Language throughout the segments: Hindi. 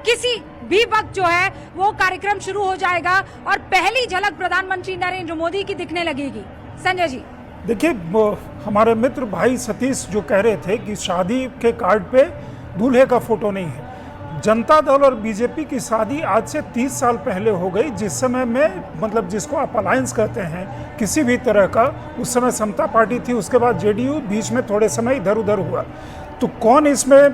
किसी भी वक्त जो है वो कार्यक्रम शुरू हो जाएगा और पहली झलक प्रधानमंत्री नरेंद्र मोदी की दिखने लगेगी। संजय जी, देखिए, हमारे मित्र भाई सतीश जो कह रहे थे कि शादी के कार्ड पे दूल्हे का फोटो नहीं है। जनता दल और बीजेपी की शादी आज से 30 साल पहले हो गई, जिस समय में मतलब जिसको आप अलायंस कहते हैं किसी भी तरह का, उस समय समता पार्टी थी, उसके बाद जेडीयू, बीच में थोड़े समय इधर उधर हुआ। तो कौन इसमें,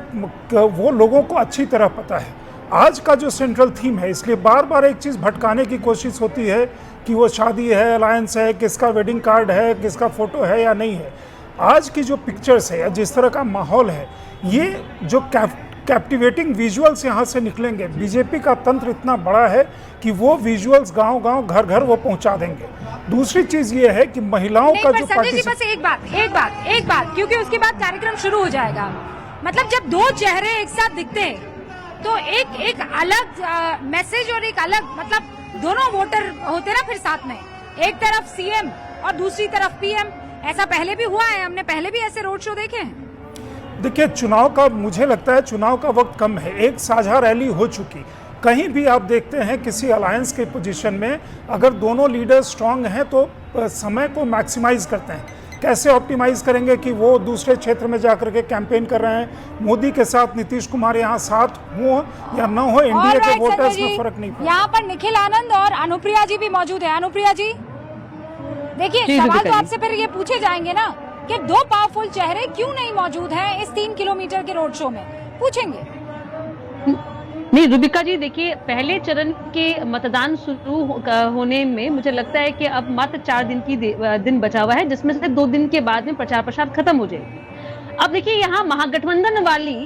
वो लोगों को अच्छी तरह पता है। आज का जो सेंट्रल थीम है, इसलिए बार बार एक चीज़ भटकाने की कोशिश होती है कि वो शादी है, अलायंस है, किसका वेडिंग कार्ड है, किसका फोटो है या नहीं है। आज की जो पिक्चर्स है या जिस तरह का माहौल है, ये जो कैप्टिवेटिंग विजुअल्स यहाँ से निकलेंगे, बीजेपी का तंत्र इतना बड़ा है कि वो विजुअल्स गांव-गांव, घर-घर वो पहुंचा देंगे। दूसरी चीज ये है कि महिलाओं का जो बस एक बात, क्योंकि उसके बाद कार्यक्रम शुरू हो जाएगा। मतलब जब दो चेहरे एक साथ दिखते हैं तो एक अलग मैसेज और एक अलग, मतलब दोनों वोटर होते ना फिर साथ में, एक तरफ सीएम और दूसरी तरफ पीएम। ऐसा पहले भी हुआ है, हमने पहले भी ऐसे रोड शो देखे हैं। देखिए, चुनाव का, मुझे लगता है चुनाव का वक्त कम है, एक साझा रैली हो चुकी। कहीं भी आप देखते हैं किसी अलायंस के पोजीशन में अगर दोनों लीडर स्ट्रांग हैं तो समय को मैक्सिमाइज करते हैं। कैसे ऑप्टिमाइज करेंगे कि वो दूसरे क्षेत्र में जाकर के कैंपेन कर रहे हैं। मोदी के साथ नीतीश कुमार यहाँ साथ हो या न हो, एनडीए के वोटर्स में फर्क नहीं पड़ता। यहाँ पर निखिल आनंद और अनुप्रिया जी भी मौजूद है। अनुप्रिया जी, देखिए सवाल तो आपसे फिर ये पूछे जाएंगे ना कि दो पावरफुल चेहरे क्यों नहीं मौजूद हैं इस 3 किलोमीटर के रोड शो में, पूछेंगे। नहीं रूबिका जी, देखिए पहले चरण के मतदान शुरू होने में मुझे लगता है कि अब मात्र 4 दिन बचा हुआ है, जिसमें से 2 दिन के बाद में प्रचार प्रसार खत्म हो जाएगी। अब देखिए, यहाँ महागठबंधन वाली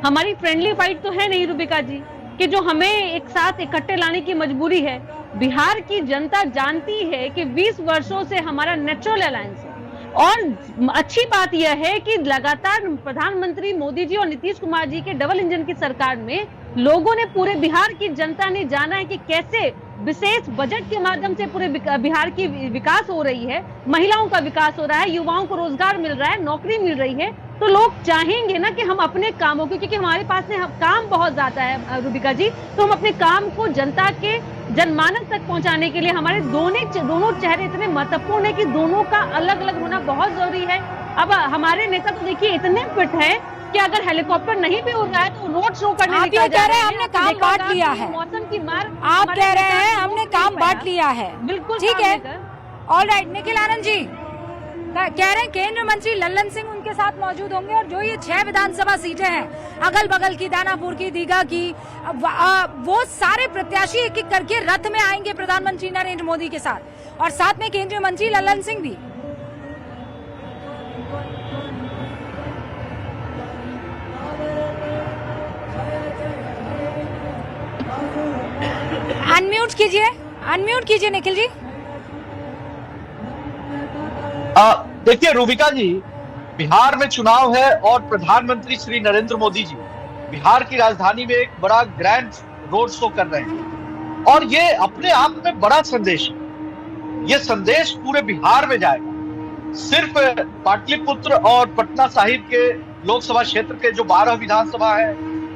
हमारी फ्रेंडली फाइट तो है नहीं रूबिका जी, कि जो हमें एक साथ इकट्ठे लाने की मजबूरी है। बिहार की जनता जानती है कि 20 वर्षों से हमारा नेचुरल अलायंस है, और अच्छी बात यह है कि लगातार प्रधानमंत्री मोदी जी और नीतीश कुमार जी के डबल इंजन की सरकार में लोगों ने, पूरे बिहार की जनता ने जाना है कि कैसे विशेष बजट के माध्यम से पूरे बिहार की विकास हो रही है, महिलाओं का विकास हो रहा है, युवाओं को रोजगार मिल रहा है, नौकरी मिल रही है। तो लोग चाहेंगे ना कि हम अपने कामों को, क्योंकि हमारे पास में काम बहुत ज्यादा है रूबिका जी, तो हम अपने काम को जनता के जनमानस तक पहुंचाने के लिए हमारे दोनों चेहरे इतने महत्वपूर्ण है कि दोनों का अलग अलग होना बहुत जरूरी है। अब हमारे नेता तो देखिए इतने फिट है कि अगर हेलीकॉप्टर नहीं भी उड़ रहा है तो रोड शो करने निकल जा रहे हैं। हमने काम बांट लिया है, मौसम की मार, आप कह रहे हैं हमने काम बांट लिया है। बिल्कुल ठीक है, ऑलराइट। निखिल आनंद जी कह रहे हैं केंद्रीय मंत्री लल्लन सिंह उनके साथ मौजूद होंगे, और जो ये 6 विधानसभा सीटें हैं अगल बगल की, दानापुर की, दीघा की, वो सारे प्रत्याशी एक एक करके रथ में आएंगे प्रधानमंत्री नरेंद्र मोदी के साथ, और साथ में केंद्रीय मंत्री लल्लन सिंह भी। अनम्यूट कीजिए निखिल जी। देखिए रूबिका जी, बिहार में चुनाव है और प्रधानमंत्री श्री नरेंद्र मोदी जी बिहार की राजधानी में एक बड़ा ग्रैंड रोड शो कर रहे हैं, और ये अपने आप में बड़ा संदेश है। ये संदेश पूरे बिहार में जाएगा। सिर्फ पाटलिपुत्र और पटना साहिब के लोकसभा क्षेत्र के जो 12 विधानसभा है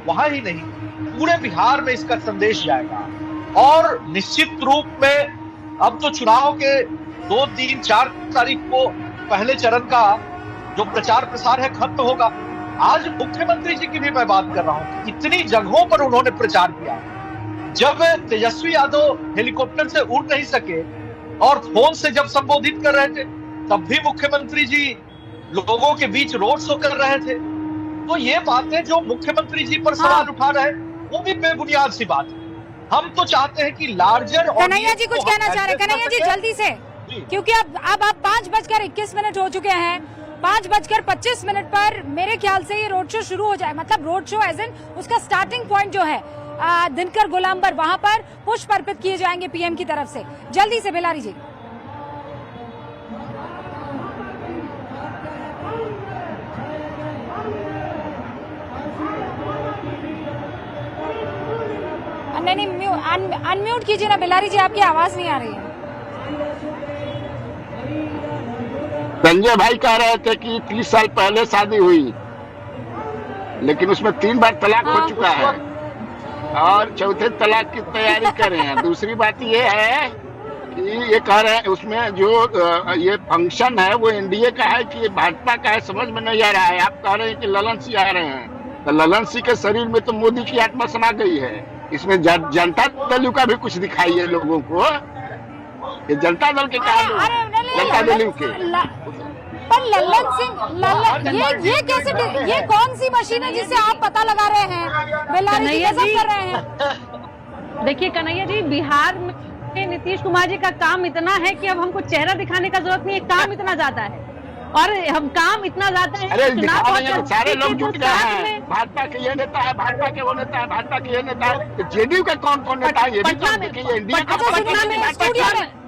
वहां ही नहीं, पूरे बिहार में इसका संदेश जाएगा। और निश्चित रूप में अब तो चुनाव के 2, 3, 4 तारीख को पहले चरण का जो प्रचार प्रसार है खत्म होगा। आज मुख्यमंत्री जी की भी मैं बात कर रहा हूं, इतनी जगहों पर उन्होंने प्रचार किया। जब तेजस्वी यादव हेलीकॉप्टर से उड़ नहीं सके और फोन से जब संबोधित कर रहे थे, तब भी मुख्यमंत्री जी लोगों के बीच रोड शो कर रहे थे। तो ये बातें जो मुख्यमंत्री जी पर सवाल उठा रहे हैं वो भी बेबुनियाद सी बात है। हम तो चाहते हैं कि लार्जर। कन्हैया जी कुछ कहना चाह रहे हैं? कन्हैया जी जल्दी से, क्योंकि अब 5:21 हो चुके हैं। 5:25 पर मेरे ख्याल से ये रोड शो शुरू हो जाए, मतलब रोड शो एज इन उसका स्टार्टिंग पॉइंट जो है दिनकर गोलाम्बर, वहां पर पुष्प अर्पित किए जाएंगे पीएम की तरफ से। जल्दी से बेलारी जी। नहीं, अनम्यूट कीजिए ना बेलारी जी, आपकी आवाज नहीं आ रही है। संजय भाई कह रहे थे कि 30 साल पहले शादी हुई, लेकिन उसमें 3 बार तलाक हो चुका है। और चौथे तलाक की तैयारी कर रहे हैं। दूसरी बात ये है कि ये कह रहे हैं उसमें जो ये फंक्शन है वो एनडीए का है कि भाजपा का है, समझ में नहीं आ रहा है। आप कह रहे हैं कि ललन सिंह आ रहे हैं, तो ललन सिंह के शरीर में तो मोदी की आत्मा समा गई है। इसमें जनता दल का भी कुछ दिखाइए लोगों को, ये जनता दल के कहा लोग, जनता दल के। पर लल्लन सिंह ये कैसे, ये कौन सी मशीन है जिससे आप पता लगा रहे हैं, बेलारी जी कसम कर रहे हैं? देखिए कन्हैया जी, बिहार में नीतीश कुमार जी का काम इतना है कि अब हमको चेहरा दिखाने का जरूरत नहीं है, काम इतना ज्यादा है और हम काम इतना ज्यादा है। अरे दिखा रहे हैं, सारे लोग जुट गए हैं, भाजपा के ये नेता है, भाजपा के वो नेता है, भाजपा के ये नेता है, जेडीयू का कौन कौन नेता है ये भी तो देखिए। एनडीए का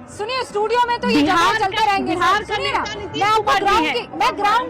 सुनिए, स्टूडियो में तो ये जहां चलते रहेंगे। सुनिए ना, मैं आपको ग्राउंड